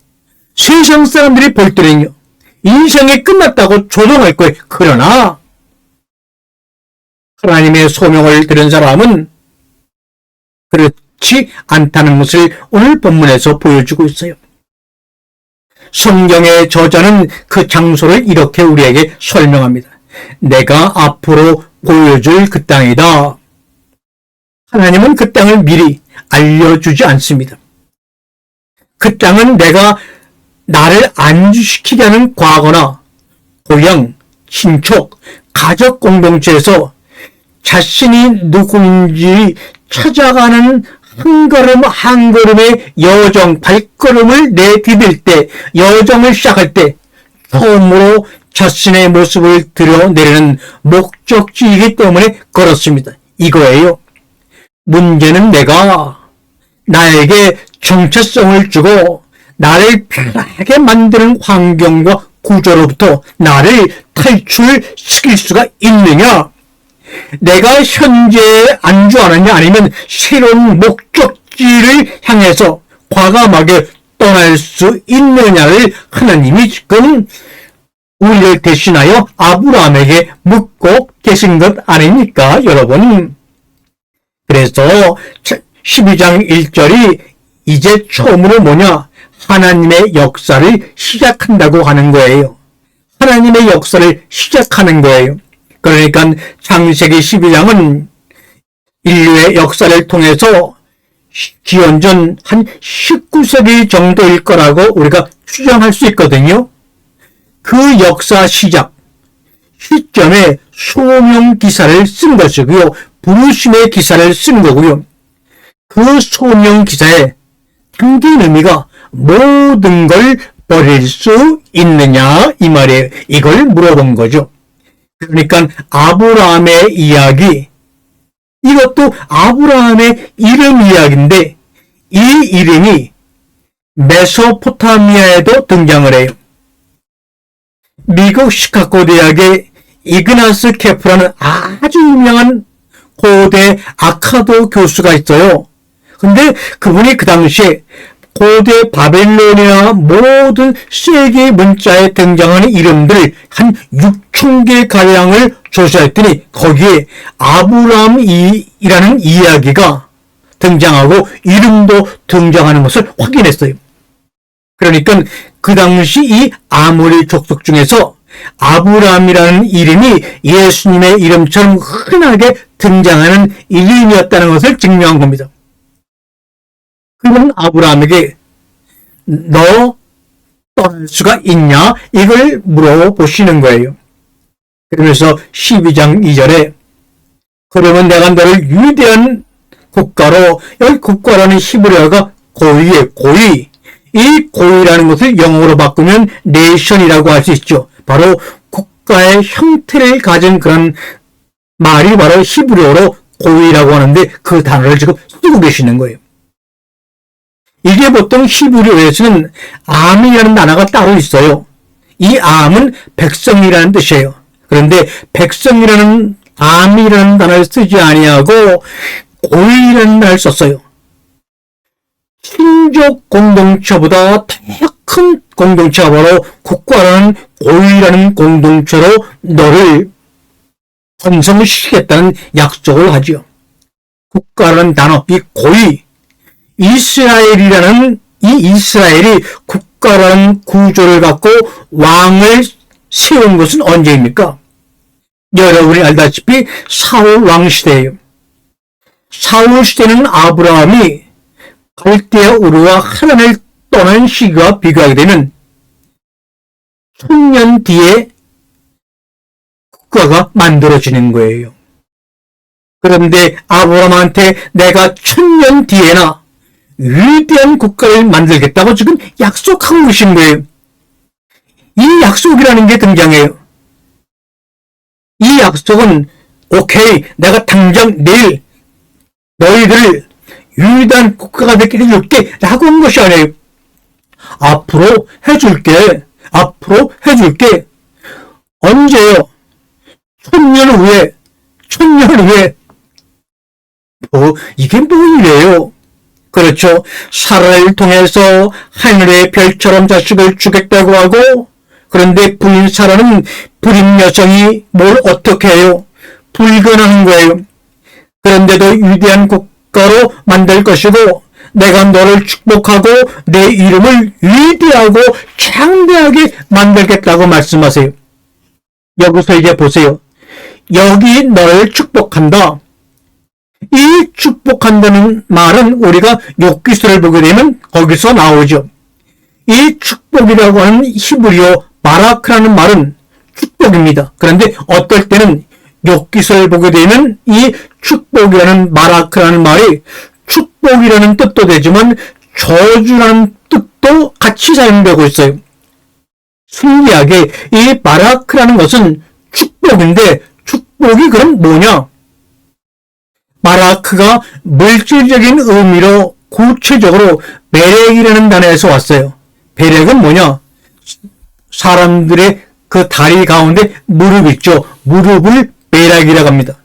Speaker 1: 세상 사람들이 볼 때는요, 인생이 끝났다고 조롱할 거예요. 그러나 하나님의 소명을 들은 사람은 그렇지 않다는 것을 오늘 본문에서 보여주고 있어요. 성경의 저자는 그 장소를 이렇게 우리에게 설명합니다. 내가 앞으로 보여줄 그 땅이다. 하나님은 그 땅을 미리 알려주지 않습니다. 그 땅은 나를 안주시키게 하는 과거나 고향, 친척, 가족 공동체에서 자신이 누구인지 찾아가는 한 걸음 한 걸음의 여정, 발걸음을 내디딜 때, 여정을 시작할 때 처음으로 자신의 모습을 드러내려는 목적지이기 때문에 걸었습니다. 이거예요. 문제는 내가 나에게 정체성을 주고 나를 편하게 만드는 환경과 구조로부터 나를 탈출시킬 수가 있느냐? 내가 현재에 안주하느냐 아니면 새로운 목적지를 향해서 과감하게 떠날 수 있느냐를 하나님이 지금 우리를 대신하여 아브라함에게 묻고 계신 것 아닙니까, 여러분? 그래서 12장 1절이 이제 처음으로 뭐냐? 하나님의 역사를 시작한다고 하는 거예요. 하나님의 역사를 시작하는 거예요. 그러니까 창세기 12장은 인류의 역사를 통해서 기원전 한 19세기 정도일 거라고 우리가 추정할 수 있거든요. 그 역사 시점에 소명 기사를 쓴 것이고요. 부르심의 기사를 쓴 거고요. 그 소명 기사에 담긴 의미가 모든 걸 버릴 수 있느냐 이 말이에요. 이걸 물어본 거죠. 그러니까 아브라함의 이야기, 이것도 아브라함의 이름 이야기인데 이 이름이 메소포타미아에도 등장을 해요. 미국 시카고 대학의 이그나스 케프라는 아주 유명한 고대 아카도 교수가 있어요. 근데 그분이 그 당시에 고대 바벨로니아 모든 세계 문자에 등장하는 이름들 한 6,000개 가량을 조사했더니 거기에 아브라함이라는 이야기가 등장하고 이름도 등장하는 것을 확인했어요. 그러니까 그 당시 이 아모리 족속 중에서 아브라함이라는 이름이 예수님의 이름처럼 흔하게 등장하는 이름이었다는 것을 증명한 겁니다. 그런 아브라함에게 너 떠날 수가 있냐? 이걸 물어보시는 거예요. 그러면서 12장 2절에 그러면 내가 너를 위대한 국가로, 여기 국가라는 히브리어가 고위의 고위, 이 고위라는 것을 영어로 바꾸면 네이션이라고 할 수 있죠. 바로 국가의 형태를 가진 그런 말이 바로 히브리어로 고위라고 하는데 그 단어를 지금 쓰고 계시는 거예요. 이게 보통 히브리어에서는 암이라는 단어가 따로 있어요. 이 암은 백성이라는 뜻이에요. 그런데 백성이라는 암이라는 단어를 쓰지 아니하고 고위라는 단어를 썼어요. 친족 공동체보다 더 큰 공동체가 바로 국가라는 고위라는 공동체로 너를 번성시키겠다는 약속을 하지요. 국가라는 단어, 이 고위, 이스라엘이라는 이 이스라엘이 국가라는 구조를 갖고 왕을 세운 것은 언제입니까? 여러분이 알다시피 사울 왕 시대예요. 사울 시대는 아브라함이 갈대아 우르와 하란을 떠난 시기와 비교하게 되면 1000년 뒤에 국가가 만들어지는 거예요. 그런데 아브라함한테 내가 1000년 뒤에나 위대한 국가를 만들겠다고 지금 약속하고 계신 거예요. 이 약속이라는 게 등장해요. 이 약속은 오케이, 내가 당장 내일 너희들을 위대한 국가가 되게 해줄게 라고 한 것이 아니에요. 앞으로 해줄게. 언제요? 1000년 후에. 이게 뭔 일이에요? 그렇죠. 사라를 통해서 하늘의 별처럼 자식을 주겠다고 하고, 그런데 부인 사라는 불임 여성이 뭘 어떻게 해요? 불변하는 거예요. 그런데도 위대한 국가로 만들 것이고, 내가 너를 축복하고 내 이름을 위대하고 창대하게 만들겠다고 말씀하세요. 여기서 이제 보세요. 여기 너를 축복한다. 이 축복한다는 말은 우리가 욥기서를 보게 되면 거기서 나오죠. 이 축복이라고 하는 히브리어 바라크라는 말은 축복입니다. 그런데 어떨 때는 욥기서를 보게 되면 이 축복이라는 바라크라는 말이 축복이라는 뜻도 되지만 저주라는 뜻도 같이 사용되고 있어요. 신기하게 이 바라크라는 것은 축복인데 축복이 그럼 뭐냐? 바라크가 물질적인 의미로 구체적으로 베렉이라는 단어에서 왔어요. 베렉은 뭐냐? 사람들의 그 다리 가운데 무릎 있죠. 무릎을 베렉이라고 합니다.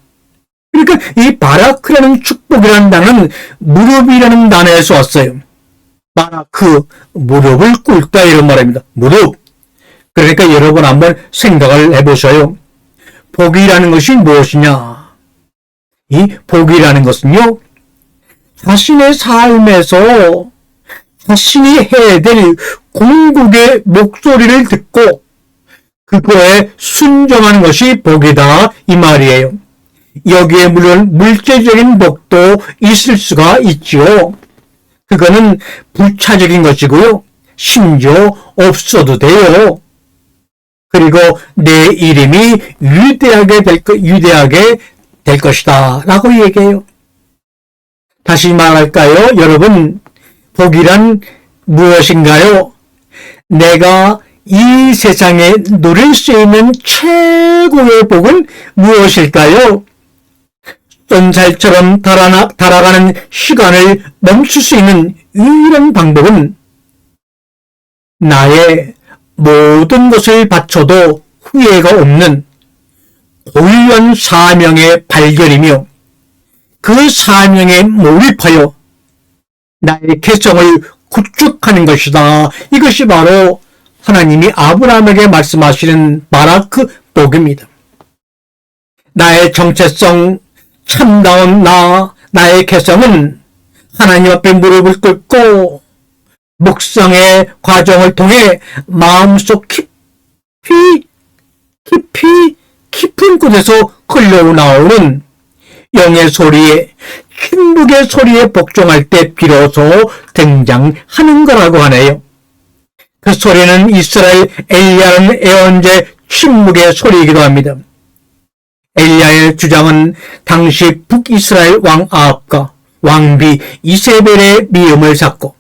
Speaker 1: 그러니까 이 바라크라는 축복이라는 단어는 무릎이라는 단어에서 왔어요. 바라크, 무릎을 꿇다 이런 말입니다. 무릎. 그러니까 여러분 한번 생각을 해보셔요. 복이라는 것이 무엇이냐? 이 복이라는 것은요, 자신의 삶에서 자신이 해야 될 궁극의 목소리를 듣고 그거에 순종하는 것이 복이다 이 말이에요. 여기에 물론 물질적인 복도 있을 수가 있지요. 그거는 부차적인 것이고요. 심지어 없어도 돼요. 그리고 내 이름이 위대하게 될 것이다 라고 얘기해요. 다시 말할까요? 여러분, 복이란 무엇인가요? 내가 이 세상에 누릴 수 있는 최고의 복은 무엇일까요? 쏜살처럼 달아가는 시간을 멈출 수 있는 유일한 방법은 나의 모든 것을 바쳐도 후회가 없는 고유한 사명의 발견이며 그 사명에 몰입하여 나의 개성을 구축하는 것이다. 이것이 바로 하나님이 아브라함에게 말씀하시는 바라크 복입니다. 나의 정체성, 참다운 나의 개성은 하나님 앞에 무릎을 꿇고 묵상의 과정을 통해 마음속 깊은 곳에서 흘러나오는 영의 소리에, 침묵의 소리에 복종할 때 비로소 등장하는 거라고 하네요. 그 소리는 이스라엘 엘리야는 애언제 침묵의 소리이기도 합니다. 엘리야의 주장은 당시 북이스라엘 왕 아합과 왕비 이세벨의 미움을 샀고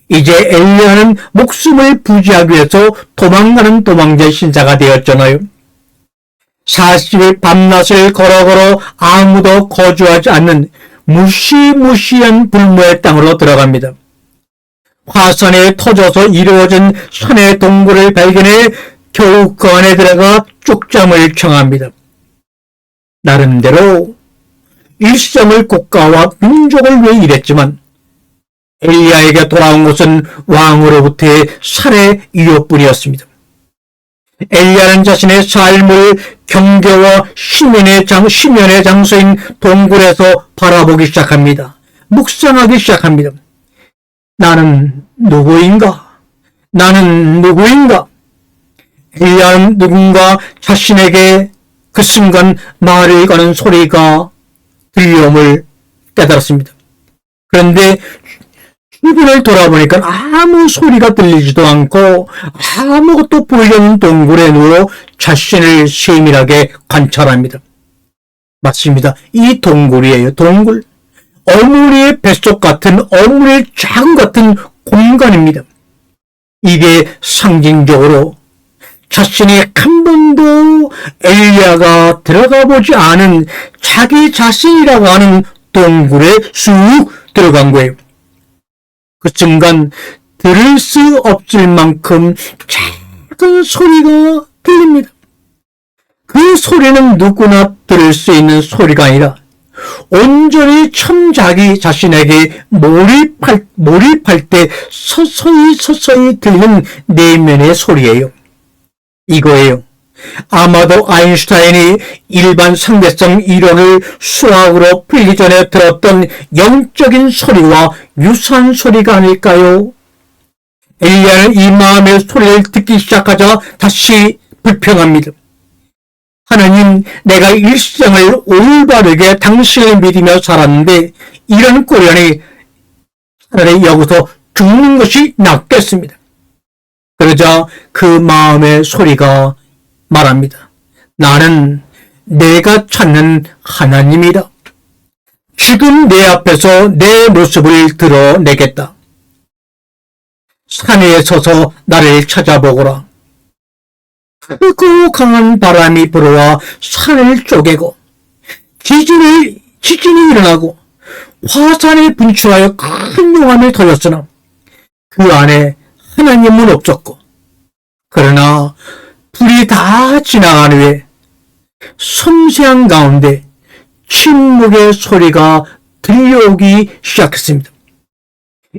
Speaker 1: 이제 엘리야는 목숨을 부지하기 위해서 도망가는 도망자 신사가 되었잖아요. 40일 밤낮을 걸어 아무도 거주하지 않는 무시무시한 불모의 땅으로 들어갑니다. 화산에 터져서 이루어진 산의 동굴을 발견해 겨우 그 안에 들어가 쪽잠을 청합니다. 나름대로 일성을 국가와 민족을 위해 일했지만 엘리야에게 돌아온 것은 왕으로부터의 살해 이유뿐이었습니다. 엘리야는 자신의 삶을 경계와 심연의 장소인 동굴에서 바라보기 시작합니다. 묵상하기 시작합니다. 나는 누구인가? 엘리야는 누군가 자신에게 그 순간 말을 거는 소리가 들려옴을 깨달았습니다. 그런데 주변을 돌아보니까 아무 소리가 들리지도 않고 아무것도 보이지 않는 동굴에 누워 자신을 세밀하게 관찰합니다. 맞습니다. 이 동굴이에요. 동굴. 어머니의 뱃속 같은, 어머니의 장 같은 공간입니다. 이게 상징적으로 자신이 한 번도 엘리야가 들어가 보지 않은 자기 자신이라고 하는 동굴에 쑥 들어간 거예요. 그 순간 들을 수 없을 만큼 작은 소리가 들립니다. 그 소리는 누구나 들을 수 있는 소리가 아니라 온전히 자기 자신에게 몰입할 때 서서히 들리는 내면의 소리예요. 이거예요. 아마도 아인슈타인이 일반 상대성 이론을 수학으로 풀기 전에 들었던 영적인 소리와 유사한 소리가 아닐까요? 엘리야는 이 마음의 소리를 듣기 시작하자 다시 불평합니다. 하나님, 내가 일생을 올바르게 당신을 믿으며 살았는데 이런 꼴이라니 차라리 여기서 죽는 것이 낫겠습니다. 그러자 그 마음의 소리가 말합니다. 나는 내가 찾는 하나님이다. 지금 내 앞에서 내 모습을 드러내겠다. 산 위에 서서 나를 찾아보거라. 크고 강한 바람이 불어와 산을 쪼개고 지진이 일어나고 화산이 분출하여 큰 용암을 터졌으나 그 안에 하나님은 없었고 그러나 불이 다 지나간 후에 섬세한 가운데 침묵의 소리가 들려오기 시작했습니다.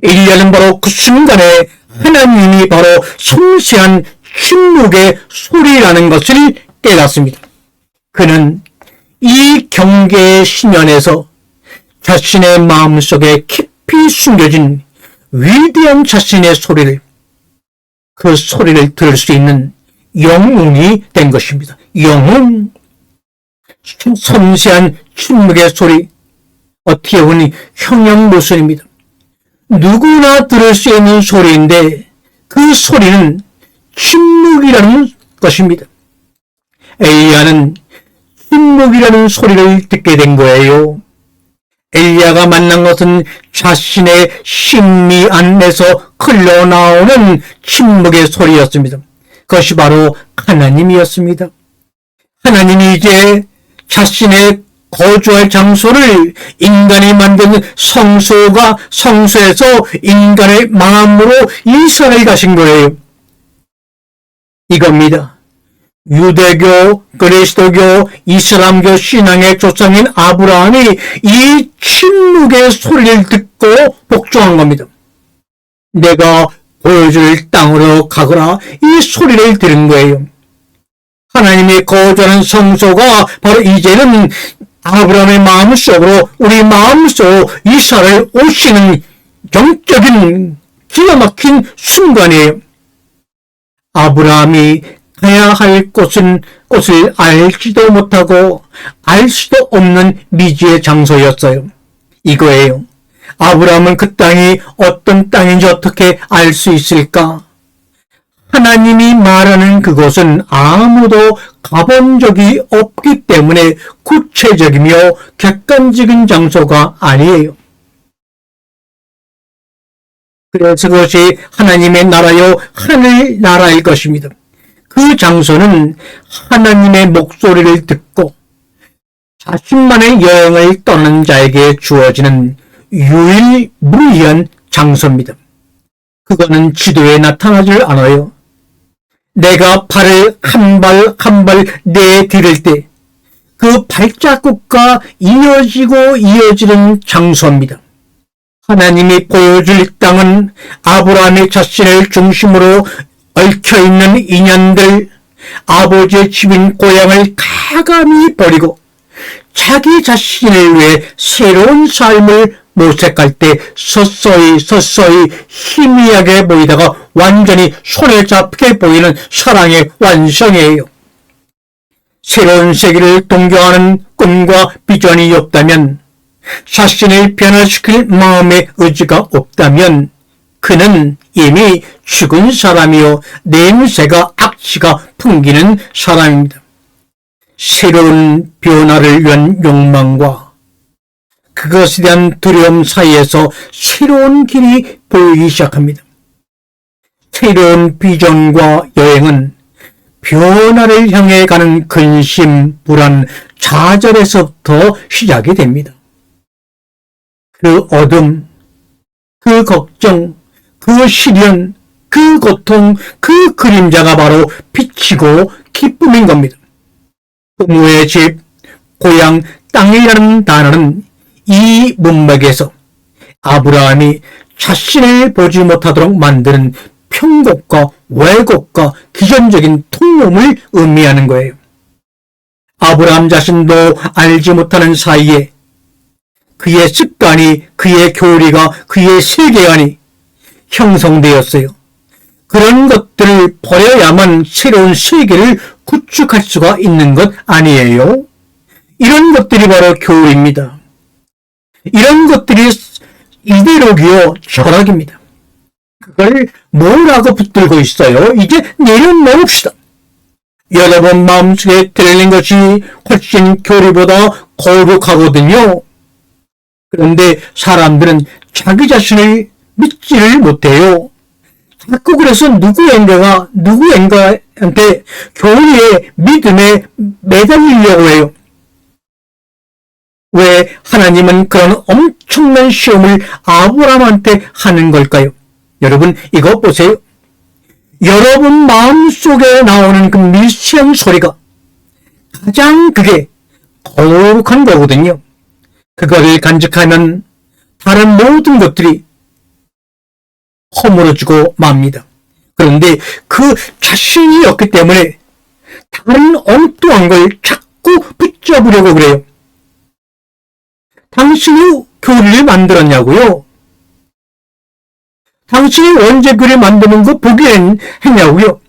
Speaker 1: 엘리야는 바로 그 순간에 하나님이 바로 섬세한 침묵의 소리라는 것을 깨닫습니다. 그는 이 경계의 심연에서 자신의 마음속에 깊이 숨겨진 위대한 자신의 소리를, 그 소리를 들을 수 있는 영웅이 된 것입니다. 영웅. 섬세한 침묵의 소리, 어떻게 보니 형용 모순입니다. 누구나 들을 수 있는 소리인데 그 소리는 침묵이라는 것입니다. 엘리야는 침묵이라는 소리를 듣게 된 거예요. 엘리야가 만난 것은 자신의 심리 안에서 흘러나오는 침묵의 소리였습니다. 그것이 바로 하나님이었습니다. 하나님이 이제 자신의 거주할 장소를 인간이 만든 성소에서 인간의 마음으로 이사를 가신 거예요. 이겁니다. 유대교, 그리스도교, 이슬람교 신앙의 조상인 아브라함이 이 침묵의 소리를 듣고 복종한 겁니다. 내가 보여줄 땅으로 가거라, 이 소리를 들은 거예요. 하나님이 거주하는 성소가 바로 이제는 아브라함의 마음속으로, 우리 마음속으로 이사를 오시는 영적인 기가 막힌 순간이에요. 아브라함이 가야 할 곳을 알지도 못하고 알 수도 없는 미지의 장소였어요. 이거예요. 아브라함은 그 땅이 어떤 땅인지 어떻게 알 수 있을까? 하나님이 말하는 그곳은 아무도 가본 적이 없기 때문에 구체적이며 객관적인 장소가 아니에요. 그래서 그것이 하나님의 나라요, 하늘 나라일 것입니다. 그 장소는 하나님의 목소리를 듣고 자신만의 여행을 떠나는 자에게 주어지는 유일무이한 장소입니다. 그거는 지도에 나타나질 않아요. 내가 발을 한 발 내디딜 때 그 발자국과 이어지는 장소입니다. 하나님이 보여줄 땅은 아브라함의 자신을 중심으로 얽혀있는 인연들, 아버지의 집인 고향을 가감히 버리고 자기 자신을 위해 새로운 삶을 모색할 때 서서히 희미하게 보이다가 완전히 손에 잡게 보이는 사랑의 완성이에요. 새로운 세계를 동경하는 꿈과 비전이 없다면, 자신을 변화시킬 마음의 의지가 없다면 그는 이미 죽은 사람이요, 냄새가 악취가 풍기는 사람입니다. 새로운 변화를 위한 욕망과 그것에 대한 두려움 사이에서 새로운 길이 보이기 시작합니다. 새로운 비전과 여행은 변화를 향해 가는 근심, 불안, 좌절에서부터 시작이 됩니다. 그 어둠, 그 걱정, 그 시련, 그 고통, 그 그림자가 바로 빛이고 기쁨인 겁니다. 부모의 집, 고향, 땅이라는 단어는 이 문맥에서 아브라함이 자신을 보지 못하도록 만드는 편곡과 왜곡과 기전적인 통념을 의미하는 거예요. 아브라함 자신도 알지 못하는 사이에 그의 습관이, 그의 교리가, 그의 세계관이 형성되었어요. 그런 것들을 버려야만 새로운 세계를 구축할 수가 있는 것 아니에요? 이런 것들이 바로 교리입니다. 이런 것들이 이데올로기요, 철학입니다. 그걸 뭐라고 붙들고 있어요? 이제 내려놓읍시다. 여러분 마음속에 들리는 것이 훨씬 교리보다 거룩하거든요. 그런데 사람들은 자기 자신을 믿지를 못해요. 자꾸 그래서 누구인가한테 교리의 믿음에 매달리려고 해요. 왜 하나님은 그런 엄청난 시험을 아브라함한테 하는 걸까요? 여러분 이거 보세요. 여러분 마음속에 나오는 그 미세한 소리가 가장 그게 거룩한 거거든요. 그거를 간직하면 다른 모든 것들이 허물어지고 맙니다. 그런데 그 자신이 없기 때문에 다른 엉뚱한 걸 자꾸 붙잡으려고 그래요. 당신이 교리를 만들었냐고요? 당신이 언제 교리 만드는 거 보기엔 했냐고요?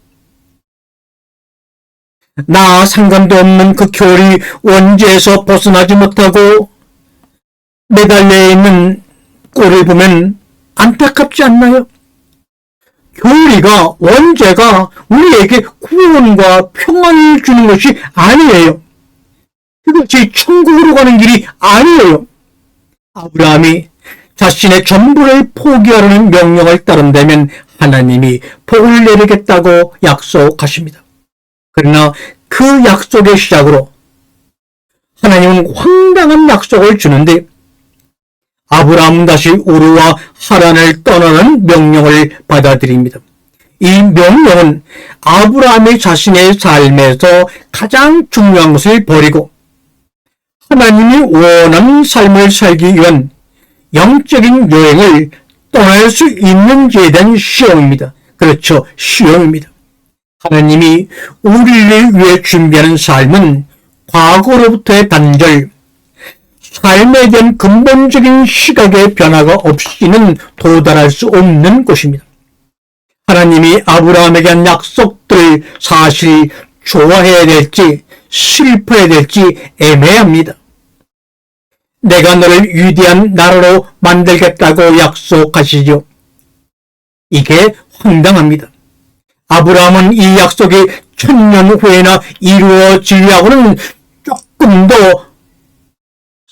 Speaker 1: 나 상관도 없는 그 교리 원죄에서 벗어나지 못하고 매달려 있는 꼴을 보면 안타깝지 않나요? 교리가, 원죄가 우리에게 구원과 평안을 주는 것이 아니에요. 그것이 천국으로 가는 길이 아니에요. 아브라함이 자신의 전부를 포기하려는 명령을 따른다면 하나님이 복을 내리겠다고 약속하십니다. 그러나 그 약속의 시작으로 하나님은 황당한 약속을 주는데 아브라함은 다시 우르와 하란을 떠나는 명령을 받아들입니다. 이 명령은 아브라함이 자신의 삶에서 가장 중요한 것을 버리고 하나님이 원하는 삶을 살기 위한 영적인 여행을 떠날 수 있는지에 대한 시험입니다. 그렇죠. 시험입니다. 하나님이 우리를 위해 준비하는 삶은 과거로부터의 단절, 삶에 대한 근본적인 시각의 변화가 없이는 도달할 수 없는 곳입니다. 하나님이 아브라함에게 한 약속들을 사실 좋아해야 될지 슬퍼해야 될지 애매합니다. 내가 너를 위대한 나라로 만들겠다고 약속하시죠. 이게 황당합니다. 아브라함은 이 약속이 1000년 후에나 이루어지려고는 조금 더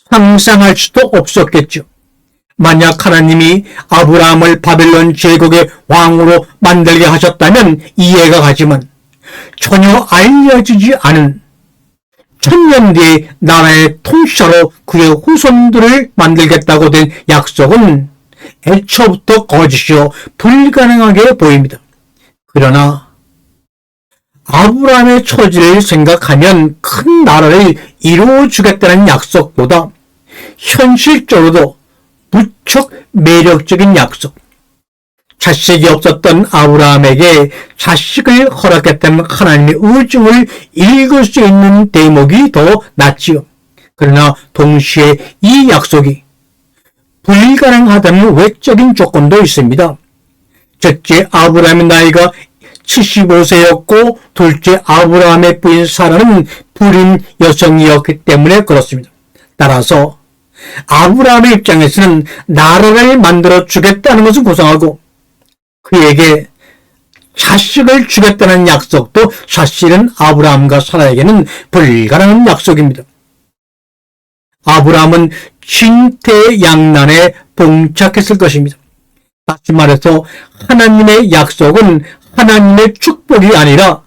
Speaker 1: 상상할 수도 없었겠죠. 만약 하나님이 아브라함을 바벨론 제국의 왕으로 만들게 하셨다면 이해가 가지만 전혀 알려지지 않은 1000년 뒤에 나라의 통치자로 그의 후손들을 만들겠다고 된 약속은 애초부터 거짓이요 불가능하게 보입니다. 그러나 아브라함의 처지를 생각하면 큰 나라를 이루어주겠다는 약속보다 현실적으로도 무척 매력적인 약속, 자식이 없었던 아브라함에게 자식을 허락했다는 하나님의 의중을 읽을 수 있는 대목이 더 낫지요. 그러나 동시에 이 약속이 불가능하다는 외적인 조건도 있습니다. 첫째, 아브라함의 나이가 75세였고 둘째, 아브라함의 부인 사라는 불임 여성이었기 때문에 그렇습니다. 따라서 아브라함의 입장에서는 나라를 만들어 주겠다는 것을 구상하고 그에게 자식을 주겠다는 약속도 사실은 아브라함과 사라에게는 불가능한 약속입니다. 아브라함은 진퇴양난에 봉착했을 것입니다. 다시 말해서 하나님의 약속은 하나님의 축복이 아니라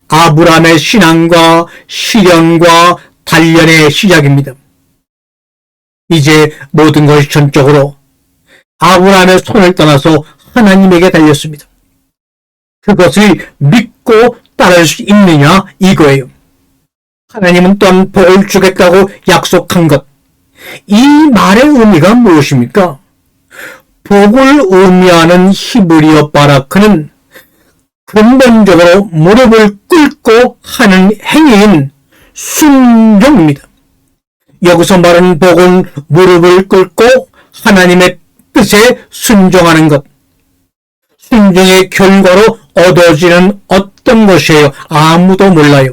Speaker 1: 아브라함의 신앙과 시련과 단련의 시작입니다. 이제 모든 것이 전적으로 아브라함의 손을 떠나서 하나님에게 달렸습니다. 그것을 믿고 따를 수 있느냐 이거예요. 하나님은 또한 복을 주겠다고 약속한 것. 이 말의 의미가 무엇입니까? 복을 의미하는 히브리어 바라크는 근본적으로 무릎을 꿇고 하는 행위인 순종입니다. 여기서 말하는 복은 무릎을 꿇고 하나님의 뜻에 순종하는 것. 순종의 결과로 얻어지는 어떤 것이에요? 아무도 몰라요.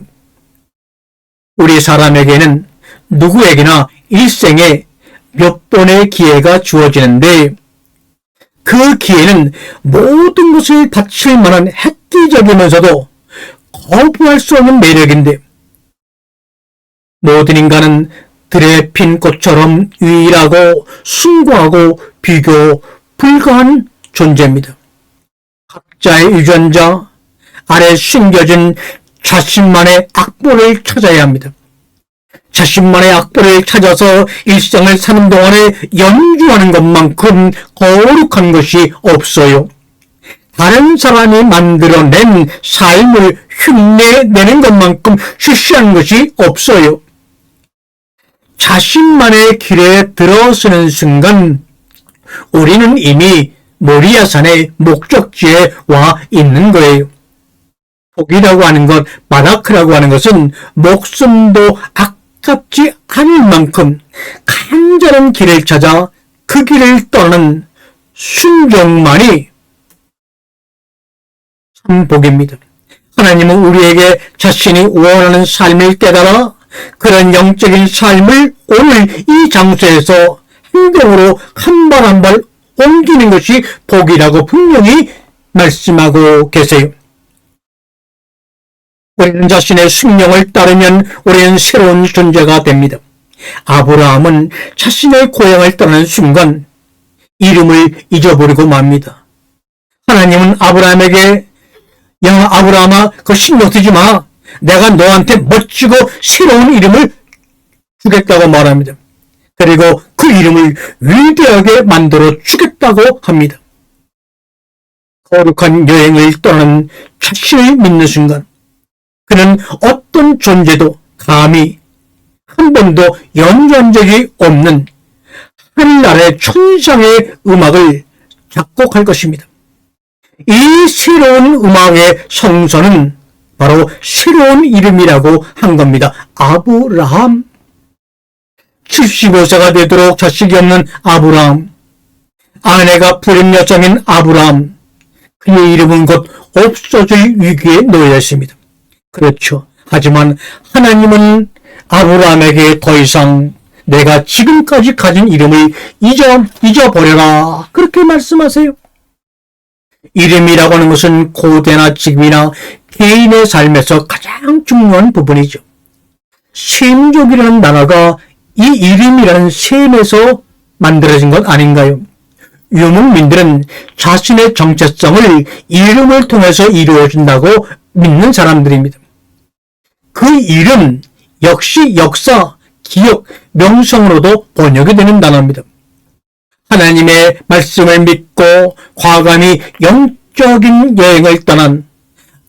Speaker 1: 우리 사람에게는 누구에게나 일생에 몇 번의 기회가 주어지는데 그 기회는 모든 것을 바칠 만한 획기적이면서도 거부할 수 없는 매력인데 모든 인간은 들에 핀 꽃처럼 유일하고 숭고하고 비교 불가한 존재입니다. 각자의 유전자 아래 숨겨진 자신만의 악보를 찾아야 합니다. 자신만의 악보를 찾아서 일생을 사는 동안에 연주하는 것만큼 거룩한 것이 없어요. 다른 사람이 만들어낸 삶을 흉내내는 것만큼 시시한 것이 없어요. 자신만의 길에 들어서는 순간 우리는 이미 모리아산의 목적지에 와 있는 거예요. 복이라고 하는 것, 바라크라고 하는 것은 목숨도 아깝지 않을 만큼 간절한 길을 찾아 그 길을 떠나는 순종만이 참 복입니다. 하나님은 우리에게 자신이 원하는 삶을 깨달아 그런 영적인 삶을 오늘 이 장소에서 행동으로 한 발 한 발 옮기는 것이 복이라고 분명히 말씀하고 계세요. 우리는 자신의 숙명을 따르면 우리는 새로운 존재가 됩니다. 아브라함은 자신의 고향을 떠나는 순간 이름을 잊어버리고 맙니다. 하나님은 아브라함에게 야 아브라함아 그 신경 쓰지 마. 내가 너한테 멋지고 새로운 이름을 주겠다고 말합니다. 그리고 그 이름을 위대하게 만들어 주겠다고 합니다. 거룩한 여행을 떠나는 자신을 믿는 순간 그는 어떤 존재도 감히 한 번도 연주한 적이 없는 하늘나라의 천상의 음악을 작곡할 것입니다. 이 새로운 음악의 성서는 바로 새로운 이름이라고 한 겁니다. 아브라함. 75세가 되도록 자식이 없는 아브라함, 아내가 불임 여성인 아브라함, 그의 이름은 곧 없어질 위기에 놓여 있습니다. 그렇죠. 하지만 하나님은 아브라함에게 더 이상 내가 지금까지 가진 이름을 잊어버려라. 그렇게 말씀하세요. 이름이라고 하는 것은 고대나 지금이나 개인의 삶에서 가장 중요한 부분이죠. 셈족이라는 나라가 이 이름이라는 셈에서 만들어진 것 아닌가요? 유목민들은 자신의 정체성을 이름을 통해서 이루어진다고 믿는 사람들입니다. 그 이름 역시 역사, 기억, 명성으로도 번역이 되는 단어입니다. 하나님의 말씀을 믿고 과감히 영적인 여행을 떠난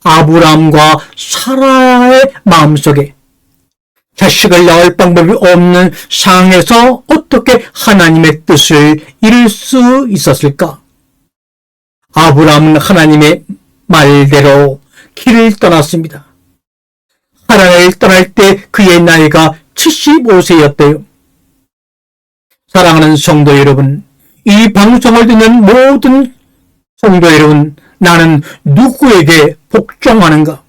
Speaker 1: 아브라함과 사라의 마음속에 자식을 낳을 방법이 없는 상황에서 어떻게 하나님의 뜻을 이룰 수 있었을까? 아브라함은 하나님의 말대로 길을 떠났습니다. 하란을 떠날 때 그의 나이가 75세였대요. 사랑하는 성도 여러분, 이 방송을 듣는 모든 성도 여러분, 나는 누구에게 복종하는가?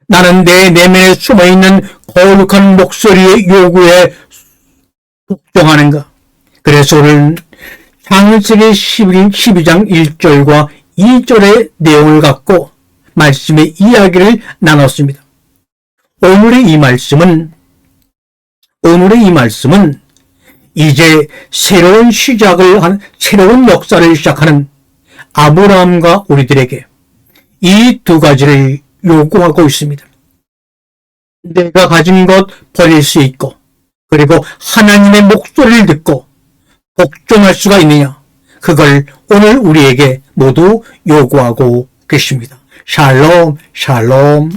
Speaker 1: 나는 내 내면에 숨어있는 거룩한 목소리의 요구에 복종하는가? 그래서 오늘 창세기 12장 1절과 2절의 내용을 갖고 말씀의 이야기를 나눴습니다. 오늘의 이 말씀은 이제 새로운 역사를 시작하는 아브라함과 우리들에게 이 두 가지를 요구하고 있습니다. 내가 가진 것 버릴 수 있고, 그리고 하나님의 목소리를 듣고 복종할 수가 있느냐? 그걸 오늘 우리에게 모두 요구하고 계십니다. 샬롬, 샬롬.